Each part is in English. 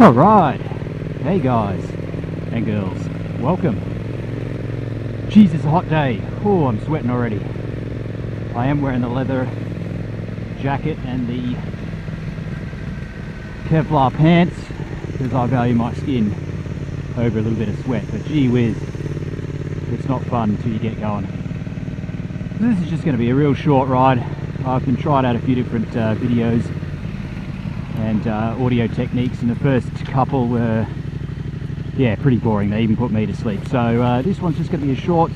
Alright, hey guys and girls, welcome. Jeez, it's a hot day. Oh, I'm sweating already. I am wearing the leather jacket and the Kevlar pants because I value my skin over a little bit of sweat, but gee whiz, it's not fun until you get going. So this is just going to be a real short ride. I've been trying out a few different videos and audio techniques, and the first couple were pretty boring. They even put me to sleep. So this one's just going to be a short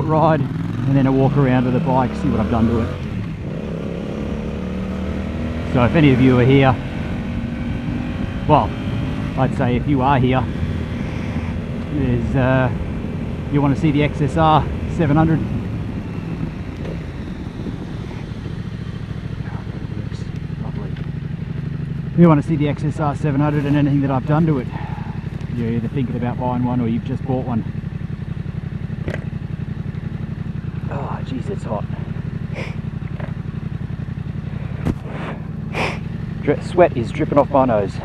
ride and then a walk around with the bike, see what I've done to it. So if any of you are here, well, I'd say if you are here, you want to see the XSR700. You want to see the XSR700 and anything that I've done to it. You're either thinking about buying one or you've just bought one. Oh jeez, it's hot. Sweat is dripping off my nose.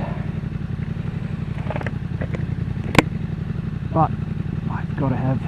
But I've got to have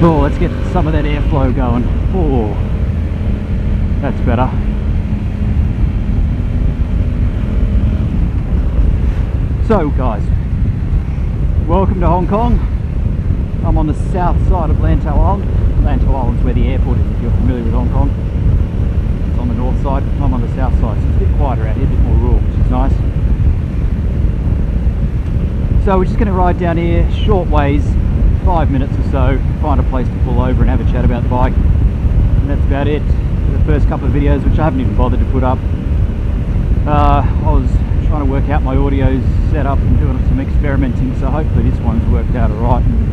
oh, let's get some of that airflow going. Oh, that's better. So guys, welcome to Hong Kong. I'm on the south side of Lantau Island. Lantau Island's where the airport is, if you're familiar with Hong Kong. It's on the north side, I'm on the south side, so it's a bit quieter out here, a bit more rural, which is nice. So we're just going to ride down here, short ways, 5 minutes or so, find a place to pull over and have a chat about the bike, and that's about it. The first couple of videos, which I haven't even bothered to put up, I was trying to work out my audio setup and doing some experimenting, so hopefully this one's worked out alright and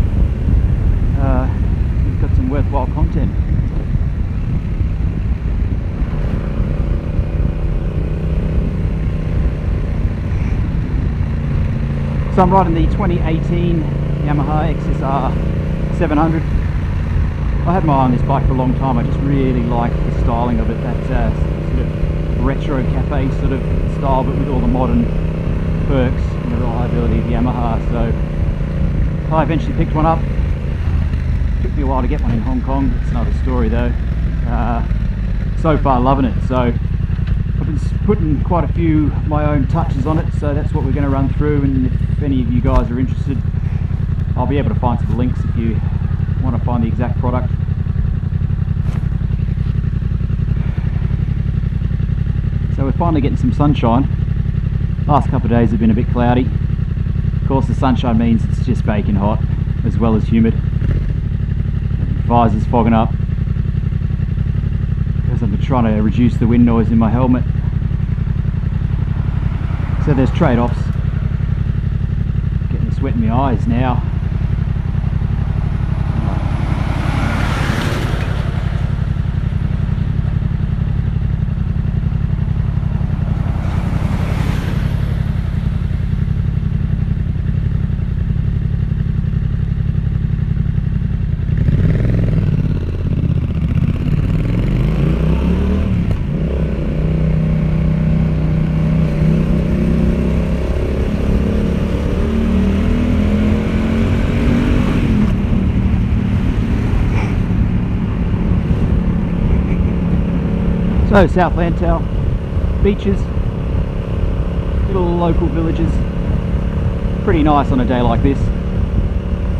we've got some worthwhile content. So I'm riding the 2018 Yamaha XSR700. I had my eye on this bike for a long time. I just really like the styling of it, that sort of retro cafe sort of style, but with all the modern perks and the reliability of Yamaha. So I eventually picked one up. Took me a while to get one in Hong Kong. It's another story though. So far loving it. So I've been putting quite a few of my own touches on it, so that's what we're going to run through, and if any of you guys are interested, I'll be able to find some links if you want to find the exact product. So we're finally getting some sunshine. Last couple of days have been a bit cloudy. Of course the sunshine means it's just baking hot as well as humid. The visor's fogging up because I've been trying to reduce the wind noise in my helmet. So there's trade-offs. Getting the sweat in my eyes now. So South Lantau, beaches, little local villages, pretty nice on a day like this,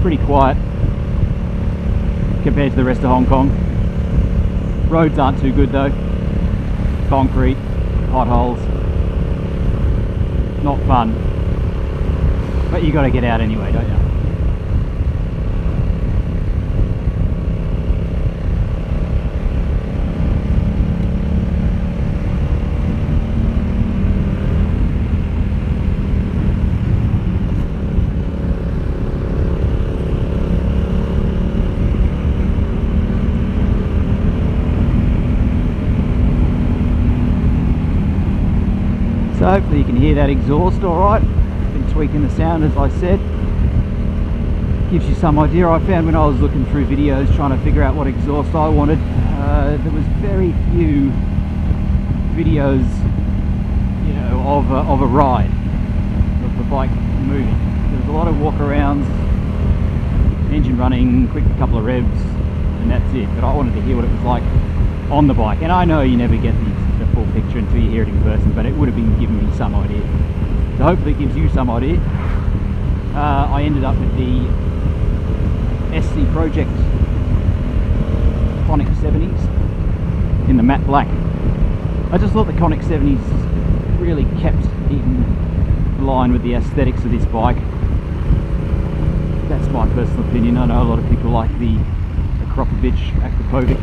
pretty quiet compared to the rest of Hong Kong. Roads aren't too good though, concrete, potholes, not fun, but you got to get out anyway, don't you? So hopefully you can hear that exhaust alright. Been tweaking the sound as I said. Gives you some idea. I found when I was looking through videos trying to figure out what exhaust I wanted, there was very few videos, you know, of a ride, of the bike moving. There was a lot of walk-arounds, engine running, quick couple of revs, and that's it. But I wanted to hear what it was like on the bike, and I know you never get the full picture until you hear it in person, but it would have been giving me some idea. So hopefully it gives you some idea. I ended up with the SC Project Conic 70s in the matte black. I just thought the Conic 70s really kept in line with the aesthetics of this bike. That's my personal opinion. I know a lot of people like the Kropovich, Akropovic,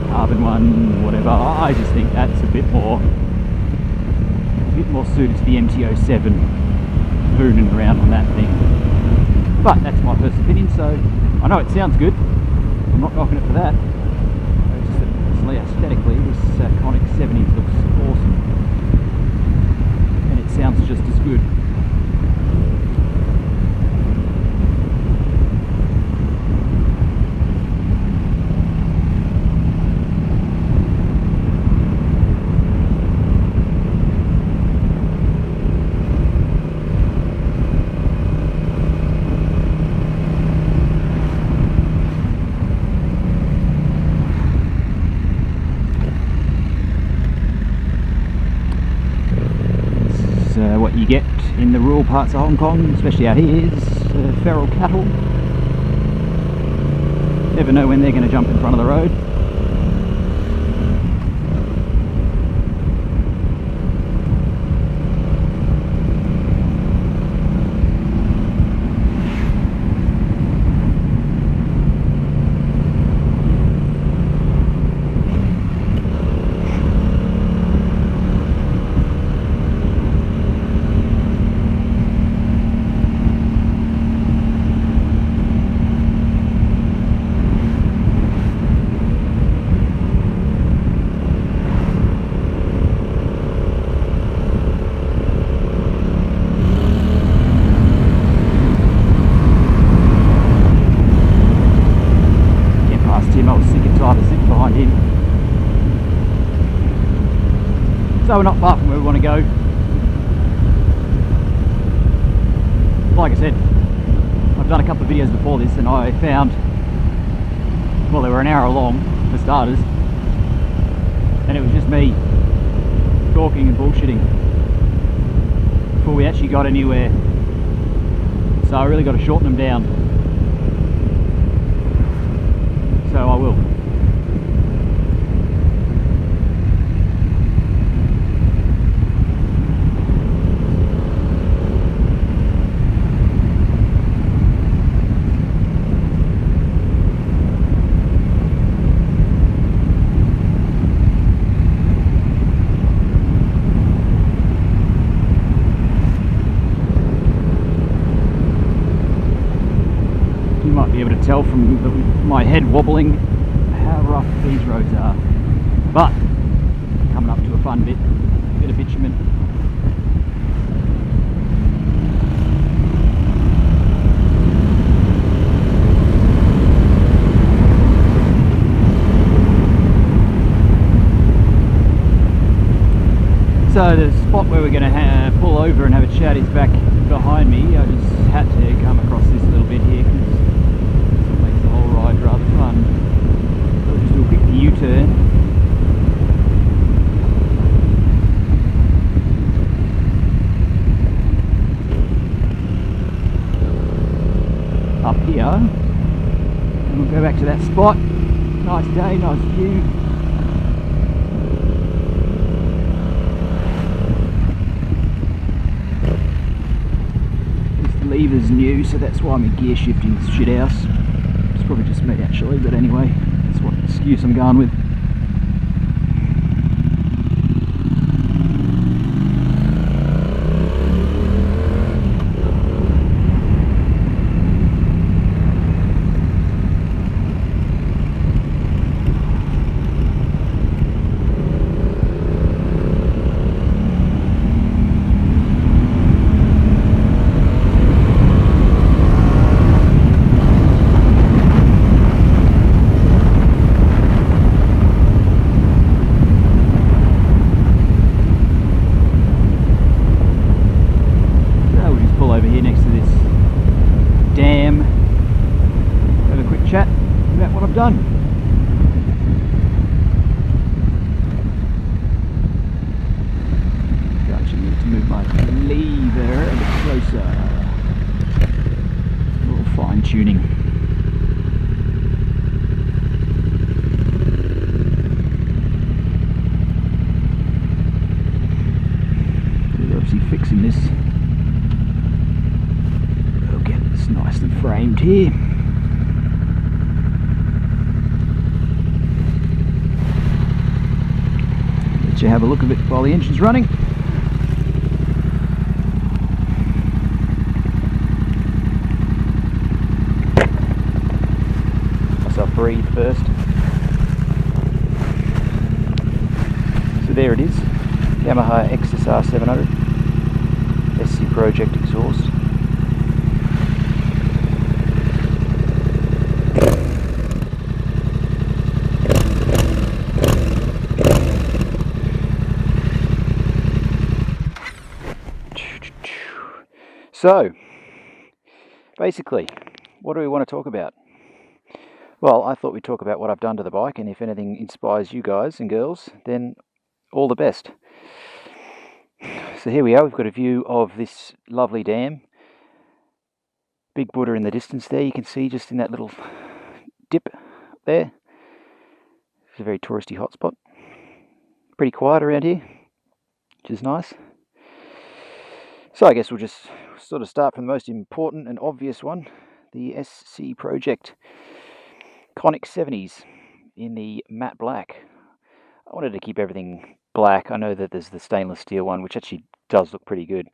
carbon one, whatever. I just think that's a bit more suited to the MT-07 booning around on that thing. But that's my personal opinion, so I know it sounds good. I'm not knocking it for that. Just personally, aesthetically, this Conic 70s looks awesome. And it sounds just as good. What you get in the rural parts of Hong Kong, especially out here, is feral cattle. Never know when they're going to jump in front of the road. So we're not far from where we want to go. Like I said, I've done a couple of videos before this and I found, well, they were an hour long for starters, and it was just me talking and bullshitting before we actually got anywhere. So I really got to shorten them down. So I will. Be able to tell from my head wobbling how rough these roads are, but coming up to a fun bit of bitumen. So the spot where we're going to pull over and have a chat is back behind me. I just had to come across this little bit here because ride rather fun. I'll just do a quick U-turn. Up here, and we'll go back to that spot. Nice day, nice view. This lever's new, so that's why my gear shifting's shit house. Probably just me actually, but anyway, that's what excuse I'm going with. job done. I actually need to move my lever a bit closer. A little fine tuning. We're obviously fixing this. We'll get this nicely framed here. Let you have a look at it while the engine's running. Myself breathe first. So there it is, Yamaha XSR700 SC Project exhaust. So, basically, what do we want to talk about? Well, I thought we'd talk about what I've done to the bike, and if anything inspires you guys and girls, then all the best. So here we are, we've got a view of this lovely dam. Big Buddha in the distance there, you can see just in that little dip there. It's a very touristy hotspot. Pretty quiet around here, which is nice. So I guess we'll just sort of start from the most important and obvious one, the SC Project Conic 70s in the matte black. I wanted to keep everything black. I know that there's the stainless steel one, which actually does look pretty good,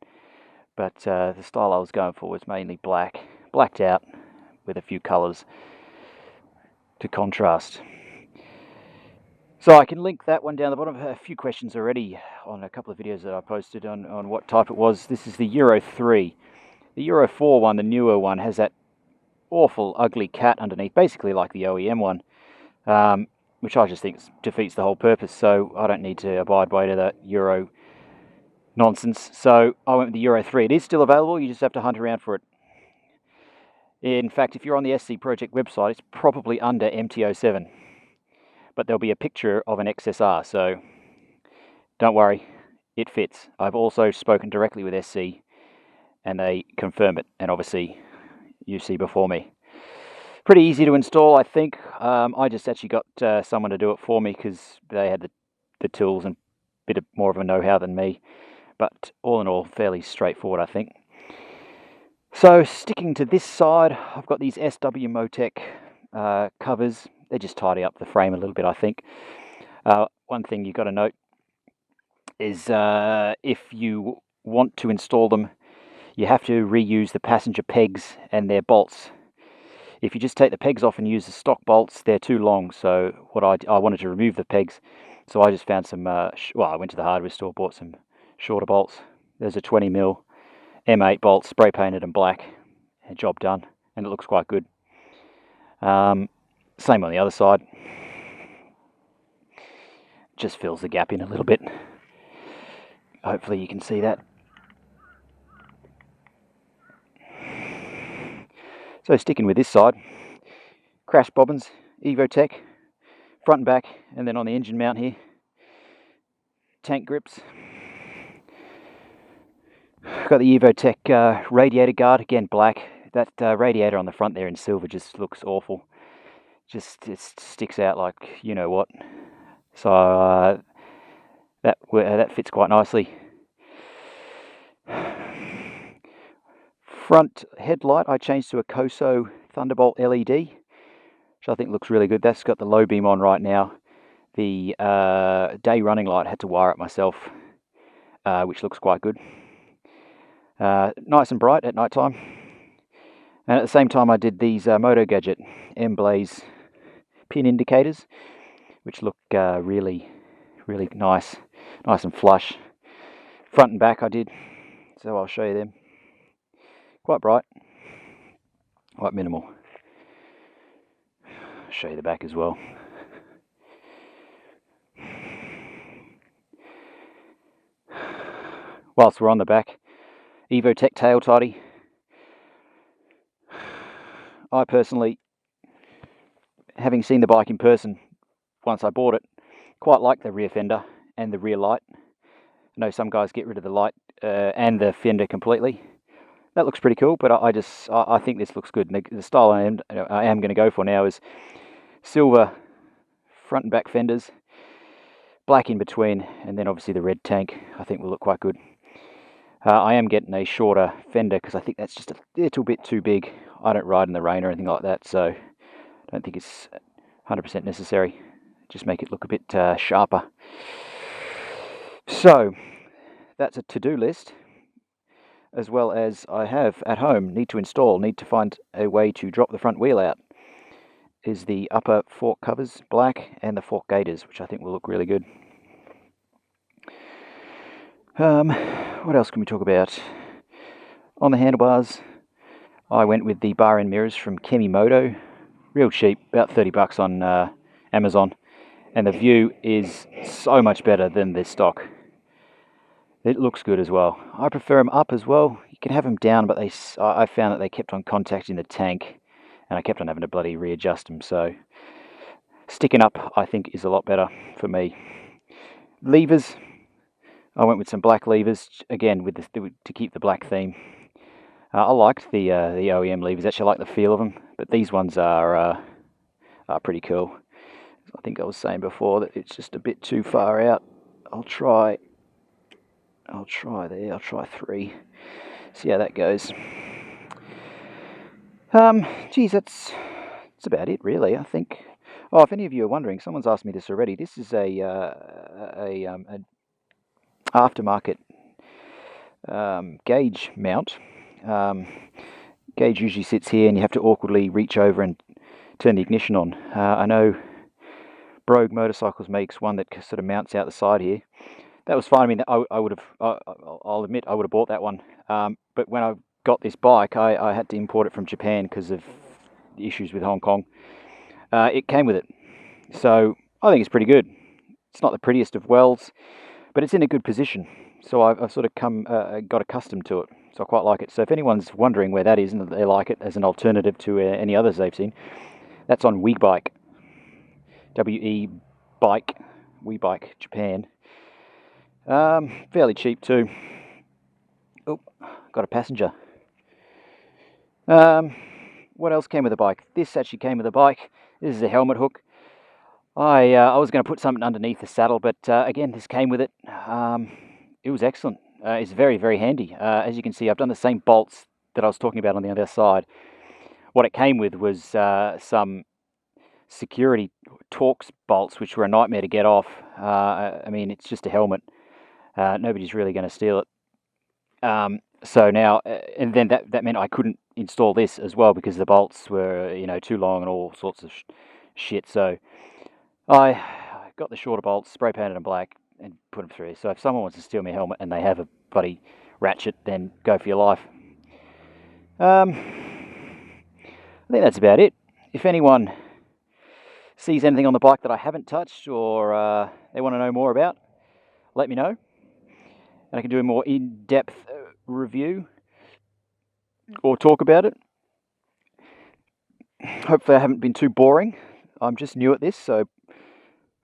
but the style I was going for was mainly blacked out with a few colours to contrast. So I can link that one down the bottom. A few questions already on a couple of videos that I posted on what type it was. This is the Euro 3. The Euro 4 one, the newer one, has that awful ugly cat underneath, basically like the OEM one, which I just think defeats the whole purpose, so I don't need to abide by that Euro nonsense. So I went with the Euro 3. It is still available, you just have to hunt around for it. In fact, if you're on the SC Project website, it's probably under MT07. But there'll be a picture of an XSR, so don't worry, it fits. I've also spoken directly with SC and they confirm it, and obviously you see before me. Pretty easy to install, I think. I just actually got someone to do it for me because they had the tools and a bit more of a know-how than me, but all in all fairly straightforward, I think. So sticking to this side, I've got these SW Motec covers. They just tidy up the frame a little bit, I think. One thing you've got to note is if you want to install them, you have to reuse the passenger pegs and their bolts. If you just take the pegs off and use the stock bolts, they're too long. So what I wanted to remove the pegs, so I just found some, well, I went to the hardware store, bought some shorter bolts. There's a 20mm M8 bolt, spray painted and black, and job done, and it looks quite good. Same on the other side. Just fills the gap in a little bit. Hopefully you can see that. So sticking with this side, crash bobbins, Evotech, front and back, and then on the engine mount here, tank grips. Got the Evotech radiator guard, again black. That radiator on the front there in silver just looks awful. It sticks out like you know what. So that fits quite nicely. Front headlight I changed to a Koso Thunderbolt LED, which I think looks really good. That's got the low beam on right now. The day running light I had to wire it myself, which looks quite good. Nice and bright at night time. And at the same time I did these Moto Gadget M-Blaze pin indicators, which look really nice and flush. Front and back I did, so I'll show you them. Quite bright, quite minimal. I'll show you the back as well. Whilst we're on the back, Evotech tail tidy. I personally having seen the bike in person once I bought it, quite like the rear fender and the rear light. I know some guys get rid of the light and the fender completely. That looks pretty cool, but I think this looks good. And the style I am going to go for now is silver front and back fenders, black in between, and then obviously the red tank I think will look quite good. I am getting a shorter fender because I think that's just a little bit too big. I don't ride in the rain or anything like that, so I don't think it's 100% necessary. Just make it look a bit sharper. So that's a to-do list, as well as I have at home, need to find a way to drop the front wheel out, is the upper fork covers black and the fork gaiters, which I think will look really good. What else can we talk about? On the handlebars, I went with the bar end mirrors from Kemimoto, real cheap, about $30 on Amazon, and the view is so much better than the stock. It looks good as well. I prefer them up as well. You can have them down, but I found that they kept on contacting the tank, and I kept on having to bloody readjust them. So sticking up, I think, is a lot better for me. Levers, I went with some black levers again to keep the black theme. I liked the OEM levers. Actually, I like the feel of them, but these ones are pretty cool. I think I was saying before that it's just a bit too far out. I'll try 3. See how that goes. Geez, that's about it really, I think. Oh, if any of you are wondering, someone's asked me this already. This is an aftermarket gauge mount. Gauge usually sits here and you have to awkwardly reach over and turn the ignition on. I know Brogue Motorcycles makes one that sort of mounts out the side here. That was fine. I mean, I'll admit I would have bought that one. But when I got this bike, I had to import it from Japan because of the issues with Hong Kong. It came with it. So I think it's pretty good. It's not the prettiest of welds, but it's in a good position. So I've sort of got accustomed to it. So I quite like it. So if anyone's wondering where that is and they like it as an alternative to any others they've seen, that's on WeBike. WeBike Japan. Fairly cheap too. Oh, got a passenger. What else came with the bike? This actually came with the bike. This is a helmet hook. I was going to put something underneath the saddle, but again, this came with it. It was excellent. It's very, very handy. As you can see, I've done the same bolts that I was talking about on the other side. What it came with was some security Torx bolts, which were a nightmare to get off. I mean, it's just a helmet. Nobody's really going to steal it. So now, and then that meant I couldn't install this as well because the bolts were, too long and all sorts of shit. So I got the shorter bolts, spray painted them black, and put them through. So if someone wants to steal my helmet and they have a bloody ratchet, then go for your life. I think that's about it. If anyone sees anything on the bike that I haven't touched or they want to know more about, let me know. And I can do a more in-depth review or talk about it. Hopefully I haven't been too boring. I'm just new at this, so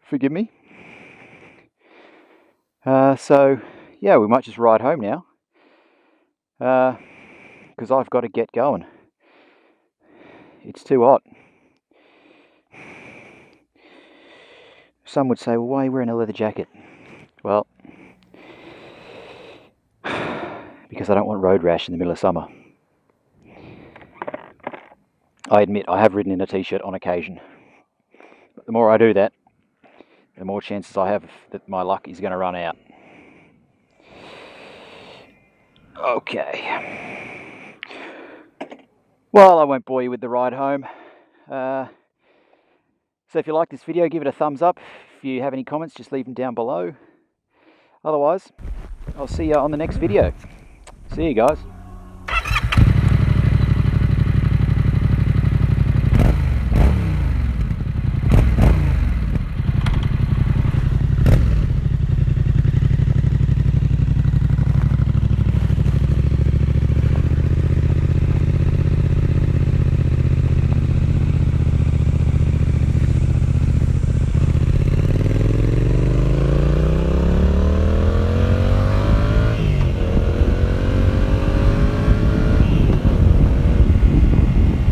forgive me. So yeah, we might just ride home now because I've got to get going. It's too hot. Some would say, well, why are you wearing a leather jacket? Well, because I don't want road rash in the middle of summer. I admit I have ridden in a t-shirt on occasion. But the more I do that, the more chances I have that my luck is going to run out. Okay. Well, I won't bore you with the ride home. So if you like this video, give it a thumbs up. If you have any comments, just leave them down below. Otherwise, I'll see you on the next video. See you guys.